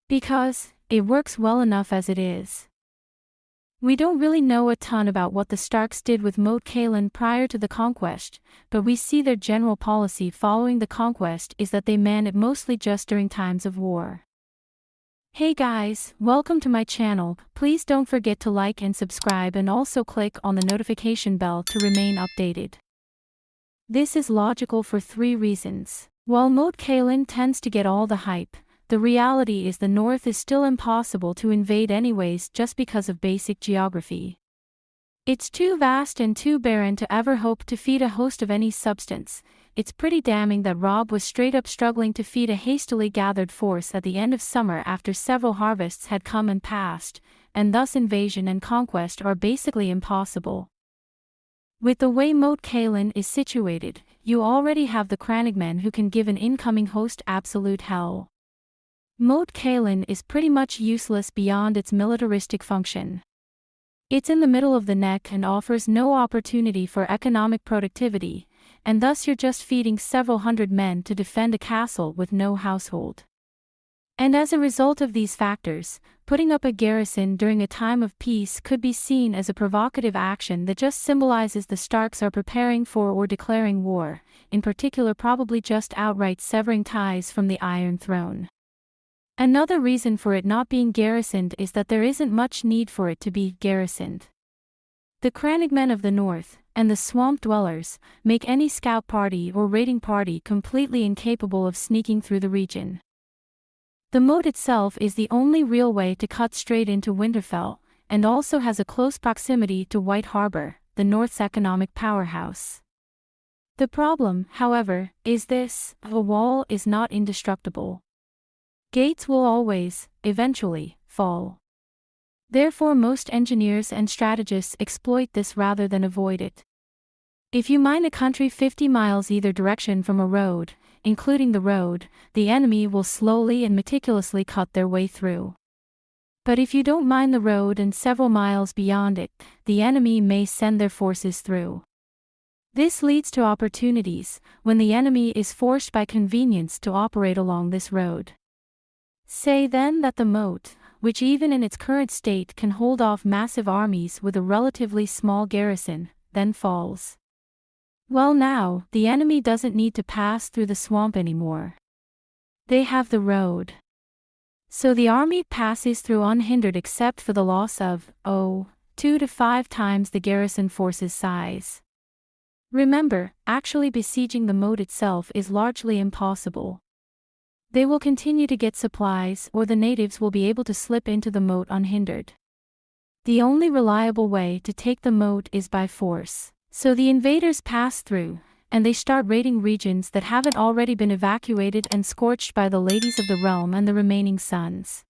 Because it works well enough as it is. We don't really know a ton about what the Starks did with Moat Cailin prior to the Conquest, but we see their general policy following the Conquest is that they man it mostly just during times of war. Hey guys, welcome to my channel. Please don't forget to like and subscribe and also click on the notification bell to remain updated. This is logical for 3 reasons. While Moat Cailin tends to get all the hype, the reality is the north is still impossible to invade anyways just because of basic geography. It's too vast and too barren to ever hope to feed a host of any substance. It's pretty damning that Robb was straight up struggling to feed a hastily gathered force at the end of summer after several harvests had come and passed, and thus invasion and conquest are basically impossible. With the way Moat Cailin is situated, you already have the Crannogmen who can give an incoming host absolute hell. Moat Cailin is pretty much useless beyond its militaristic function. It's in the middle of the neck and offers no opportunity for economic productivity, and thus you're just feeding several hundred men to defend a castle with no household. And as a result of these factors, putting up a garrison during a time of peace could be seen as a provocative action that just symbolizes the Starks are preparing for or declaring war, in particular probably just outright severing ties from the Iron Throne. Another reason for it not being garrisoned is that there isn't much need for it to be garrisoned. The Crannogmen of the north, and the swamp dwellers, make any scout party or raiding party completely incapable of sneaking through the region. The moat itself is the only real way to cut straight into Winterfell, and also has a close proximity to White Harbor, the north's economic powerhouse. The problem, however, is this: a wall is not indestructible. Gates will always, eventually, fall. Therefore most engineers and strategists exploit this rather than avoid it. If you mine a country 50 miles either direction from a road, including the road, the enemy will slowly and meticulously cut their way through. But if you don't mine the road and several miles beyond it, the enemy may send their forces through. This leads to opportunities, when the enemy is forced by convenience to operate along this road. Say then that the moat, which even in its current state can hold off massive armies with a relatively small garrison, then falls. Well now, the enemy doesn't need to pass through the swamp anymore. They have the road. So the army passes through unhindered except for the loss of, 2 to 5 times the garrison force's size. Remember, actually besieging the moat itself is largely impossible. They will continue to get supplies or the natives will be able to slip into the moat unhindered. The only reliable way to take the moat is by force. So the invaders pass through, and they start raiding regions that haven't already been evacuated and scorched by the ladies of the realm and the remaining sons.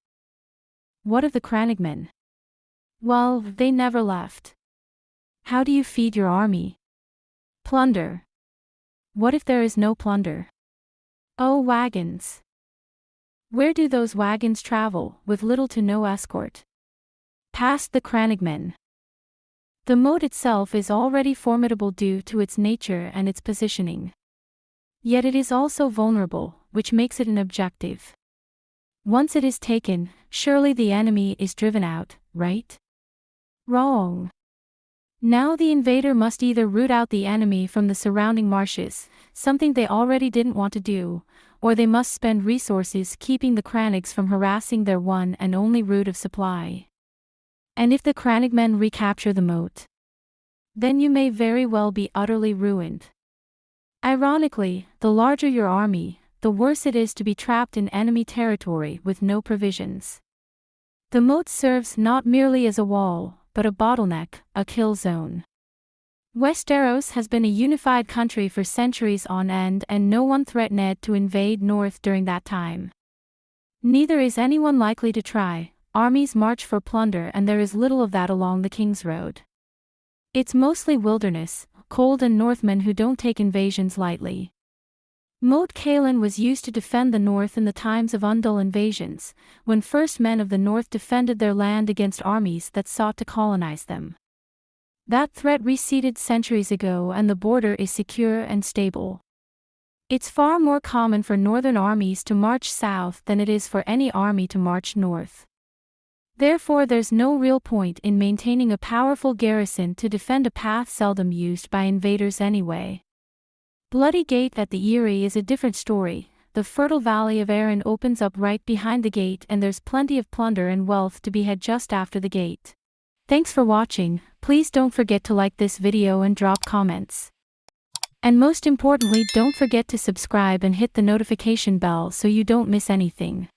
What of the Crannogmen? Well, they never left. How do you feed your army? Plunder. What if there is no plunder? Oh, wagons. Where do those wagons travel, with little to no escort? Past the Crannogmen. The moat itself is already formidable due to its nature and its positioning. Yet it is also vulnerable, which makes it an objective. Once it is taken, surely the enemy is driven out, right? Wrong. Now the invader must either root out the enemy from the surrounding marshes, something they already didn't want to do, or they must spend resources keeping the Crannogs from harassing their one and only route of supply. And if the Crannogmen recapture the moat, then you may very well be utterly ruined. Ironically, the larger your army, the worse it is to be trapped in enemy territory with no provisions. The moat serves not merely as a wall, but a bottleneck, a kill zone. Westeros has been a unified country for centuries on end and no one threatened to invade north during that time. Neither is anyone likely to try. Armies march for plunder and there is little of that along the King's Road. It's mostly wilderness, cold and Northmen who don't take invasions lightly. Moat Cailin was used to defend the north in the times of Undul invasions, when first men of the north defended their land against armies that sought to colonize them. That threat receded centuries ago and the border is secure and stable. It's far more common for northern armies to march south than it is for any army to march north. Therefore, there's no real point in maintaining a powerful garrison to defend a path seldom used by invaders anyway. Bloody Gate at the Eyrie is a different story. The fertile valley of Arran opens up right behind the gate, and there's plenty of plunder and wealth to be had just after the gate. Thanks for watching. Please don't forget to like this video and drop comments. And most importantly, don't forget to subscribe and hit the notification bell so you don't miss anything.